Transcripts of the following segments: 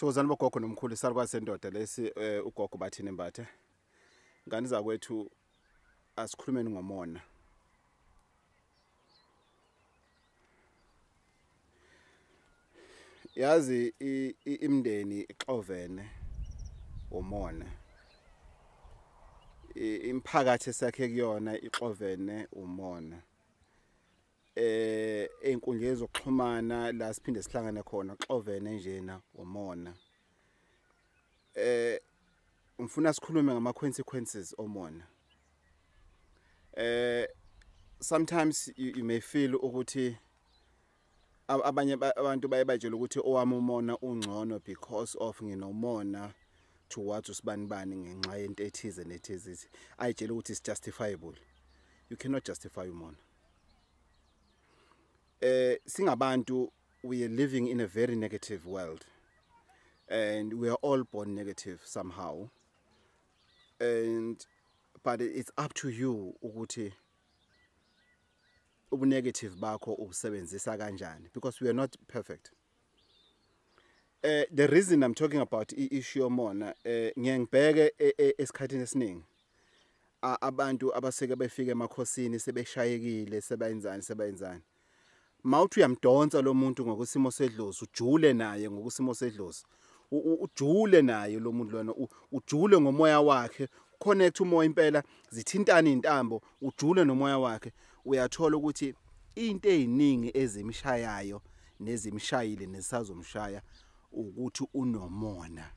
Thokozani bogogo nomkhulu salukwazi sendoda lesi ugogo bathini embathe. Ngani zakwethu asikhulumeni ngomona. Yazi imndeni ixovene umona. Imphakathi esakhe kuyona ixovene umona. Einkundleni zokuxhumana la siphinde sihlangane khona xovene njena umona. Ngifuna sikhulume ngama consequences omona. Sometimes you may feel ukuthi abanye abantu bayebajela ukuthi owami umona ungcono because of nginomona towards usibanibani ngenxa yento ethize nethize. Ayitshela ukuthi it's justifiable. You cannot justify umona. Singabantu, we are living in a very negative world, and we are all born negative somehow, but it's up to you ukuthi ubunegative bakho ubusebenzisa kanjani, because we are not perfect. The reason I'm talking about issue yomona ngiyangibheke esikhathini esiningi abantu abaseke befike emakhosini sebeshayekile sebenzani mawuthi uyamdonsa lo muntu ngokusimo sedlozi ujule naye ngokusimo sedlozi ujule naye lo muntu lona ujule ngomoya wakhe connect umoya impela zithintana intambo ujule nomoya wakhe uyathola ukuthi into eziningi ezimshayayo nezimshayile nesazomshaya ukuthi unomona.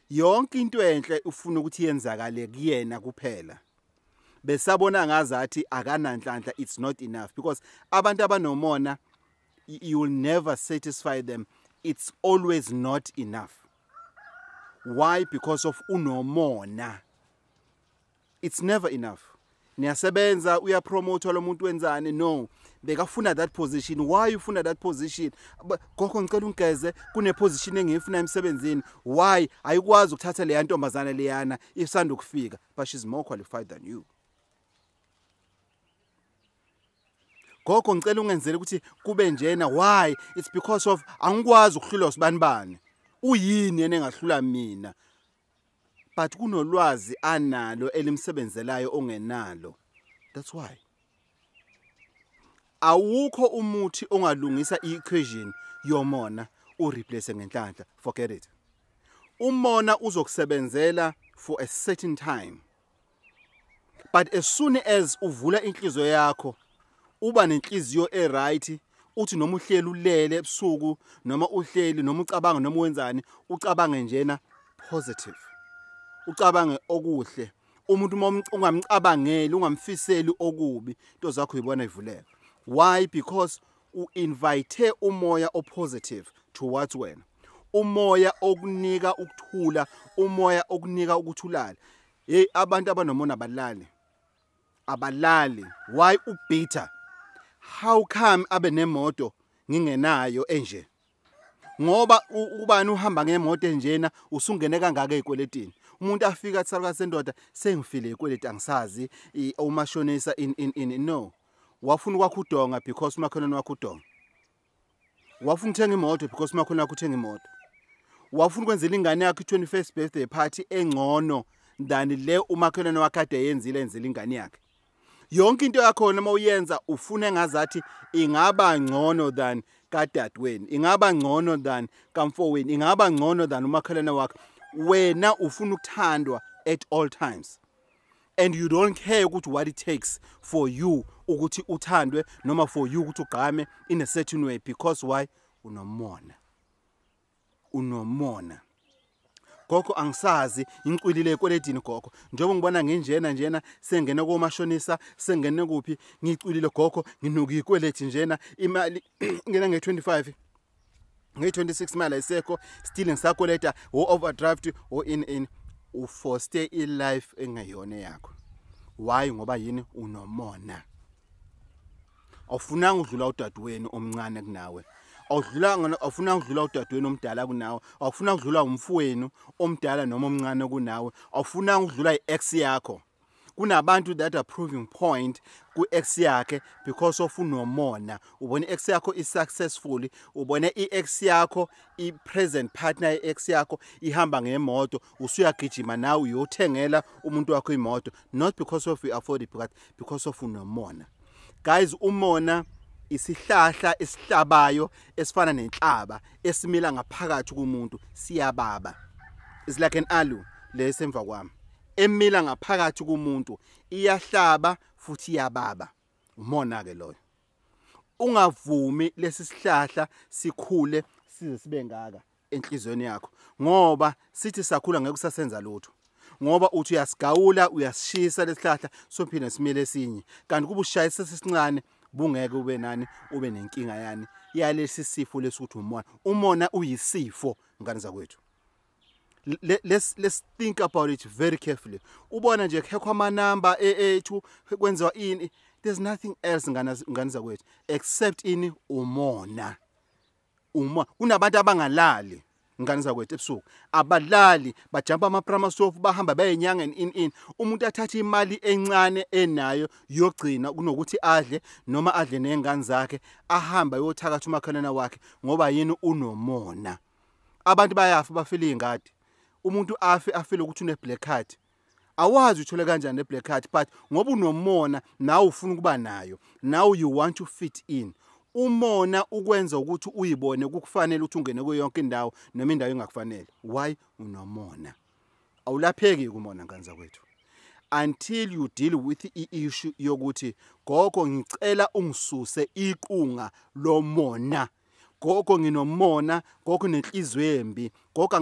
Yonke into enhle ufuna ukuthi yenzakale kuyena kuphela. Besabona ngazathi akananhlanhla, it's not enough, because abantu abanomona you will never satisfy them. It's always not enough. Why? Because of unomona. It's never enough. Niyasebenza uyapromote lo muntu wenzani, no, bekafuna that position. Why ufuna that position? Gogo ngicela ungeze kune position engifuna emsebenzini. Why ayikwazi ukuthatha le ntombazana leyana isanda ukufika, but she's more qualified than you. Gogo ngicela ungenzele ukuthi kube njena. Why? It's because of angikwazi ukuhlula usibanibani. Uyini yena engahlula mina? But kunolwazi analo elimsebenzelayo ongenalo. That's why. Awukho umuthi ongalungisa i-equation yomona ureplace ngenhlanhla. Forget it. Umona uzokusebenzela for a certain time. But as soon as uvula inhliziyo yakho, uba nenhliziyo right, uthi noma uhleli ulele ebusuku noma uhleli noma ucabanga noma wenzani, ucabange njena positive. Ucabange okuhle. Umuntu ungamcabangeli, ungamfiseli okubi, into zakho uyibona ivuleka. Why? Because u-invite umoya positive towards wena. Umoya okunika ukuthula, umoya okunika ukuthulala. Hey, abantu abanomona abalali. Why ubitter? How come abe nemoto ngingenayo enje? Ngoba ubani uhamba ngemoto enjena usungene kangaka ezikweletini. Umuntu afika athi salukwazi sendoda sengifile ikweleti angisazi umashonisa in no. Wafuna ukwakha udonga because umakhelwane wakho udonga. Wafuna ukuthenga imoto because umakhelwane wakho uthenga imoto. Wafuna ukwenzela ingane yakho i-21st birthday party engcono than le umakhelwane wakhe ade yenzile enzela ingane yakhe. Yonke into yakho noma uyenza ufuna engazathi ingaba ngcono than kadadweni, ingaba ngcono than kamfowenu, ingaba ngcono than umakhelwane wakho. Wena ufuna ukuthandwa at all times, and you don't care ukuthi what it takes for you ukuthi uthandwe noma for you ukuthi ugame in a certain way, because why? Unomona. Gogo angisazi ngicwilile ekweledini gogo. Njengoba ngibona njena sengene komashonisa, sengene kuphi ngicwilile gogo, nginuka ikweleti njena imali ngena nge25 nge26 mali ayisekho, still ngisakweleta overdraft in for stay in life engayona yakho. Why? Ngoba yini? Unomona. Awufunanga udlula udadewenu omncane kunawe. Awufuna ukudlula udadewenu omdala kunawe. Awufuna ukudlula umfowenu omdala noma omncane kunawe. Awufuna ukudlula i-ex yakho. kunabantu that are proving point ku ex yakhe because of unomona. Ubone ex yakho is successful, ubone i-ex yakho i present partner i-ex yakho ihamba ngemoto, usuyagijima nawe uyothengela umuntu wakho imoto, not because of you afford it but because of unomona. Guys, umona isihlahla esihlabayo esifana nenhlaba esimila ngaphakathi kumuntu, siyababa. It's like an aloe lesemva kwami. Emila ngaphakathi kumuntu, iyahlaba futhi iyababa. Umona ke loyo. Ungavumi lesi sihlahla sikhule size sibe ngaka enhlizweni yakho, ngoba sithi sakhula ngeke usasenza lutho. Ngoba uthi uyasigawula, uyasishisa lesihlahla sophinde simile esinye. Kanti kuba ushayisa sesincane bungeke ube nani, ube nenkinga yani yalesi sifo lesuthi umona. Umona uyisifo ngane zakwethu. Let's think about it very carefully. Ubona nje khekho amanamba ethu kwenziwa ini, there's nothing else ngane zakwethu except ini umona. Kunabantu abangalali ngane zakwethu ebusuku, abalali bajumpa ama-prama sofu bahamba bayenyanga in umuntu athatha imali encane enayo yogcina kunokuthi adle noma adle nezingane zakhe, ahamba yothakatha umakhelwane wakhe ngoba yini unomona. Abantu bayafa bafile ingadi, umuntu afile ukuthi une black card. Awazi uthole kanjani ne black card, but ngoba unomona nawe ufuna ukuba nayo, now you want to fit in. Umona ukwenza ukuthi uyibone kukufanele ukuthi ungene kuyo yonke indawo noma indawo engakufanele. Why? Unomona. Awulapheki kumona ngane zakwethu until you deal with i-issue yokuthi gogo ngicela ungisuse iqunga lomona. Gogo nginomona, gogo nenhlizwe embi, gogo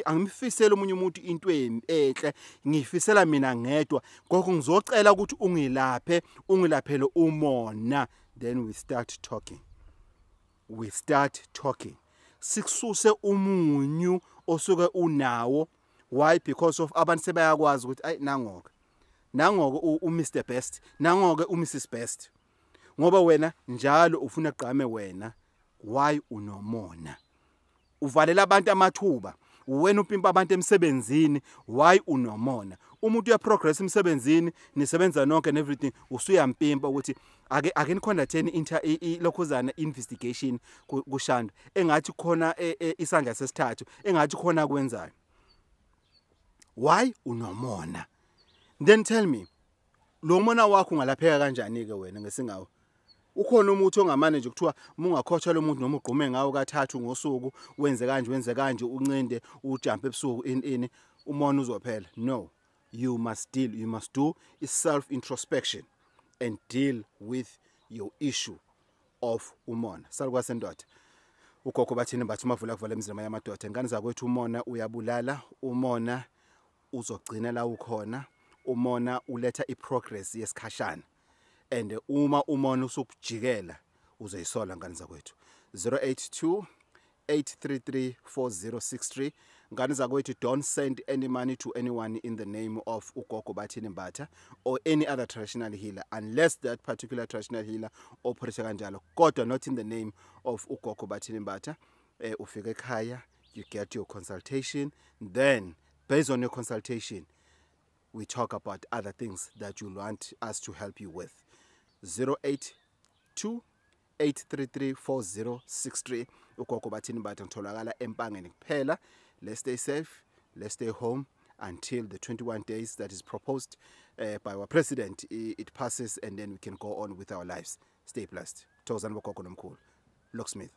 angimfisela umunye umuntu into enhle, ngifisela mina ngedwa. Gogo ngizocela ukuthi ungilaphele umona. Then we start talking. Sikususe umunyu osuke unawo. Why? Because of abantu sebayakwazi ukuthi ayi nangoke Mr Best, nangoke Mrs Best. Ngoba wena njalo ufuna gqame wena. Why? Unomona. Uvalela abantu amathuba, wena upimpa abantu emsebenzini. Why? Unomona. Umuntu uya progress emsebenzini, nisebenza nonke and everything, usuyampimpa ukuthi ake niconducteni lokhuzana investigation kuShando, engathi khona isandla sesithathu, engathi khona kwenzayo. Why? Unomona. Then tell me, lo mona wakho ungalapheka kanjani ke wena ngesingawo? Ukhona umuntu ongamane nje kuthiwa mungakhotsha lo muntu noma ugqume ngawo kathathu ngosuku, wenze kanje uncinde ujump ebusuku ini umona uzophela. No, you must do self introspection and deal with your issue of umona. Salukwa sendoda. Ugogo bathini bathi mavula kuvala emizini yamadoda, ngane zakwethu umona uyabulala, umona uzogcina la ukhona, umona uletha iprogress yesikhashana. And uma umona usukujikela uzoyisola ngane zakwethu. 082 833 4063. Ngane zakwethu, don't send any money to anyone in the name of ugogo bathini Mbatha or any other traditional healer, unless that particular traditional healer operates kanjalo, kodwa not in the name of ugogo bathini Mbatha. Ufike ekhaya, you get your consultation, then based on your consultation we talk about other things that you want us to help you with. 082 833 4063. Ugogo bathini Mbatha ngitholakala eMpangeni kuphela. Let's stay safe, let's stay home until the 21 days that is proposed by our president it passes, and then we can go on with our lives. Stay blessed. Thokozani bogogo nomkhulu. Locksmith.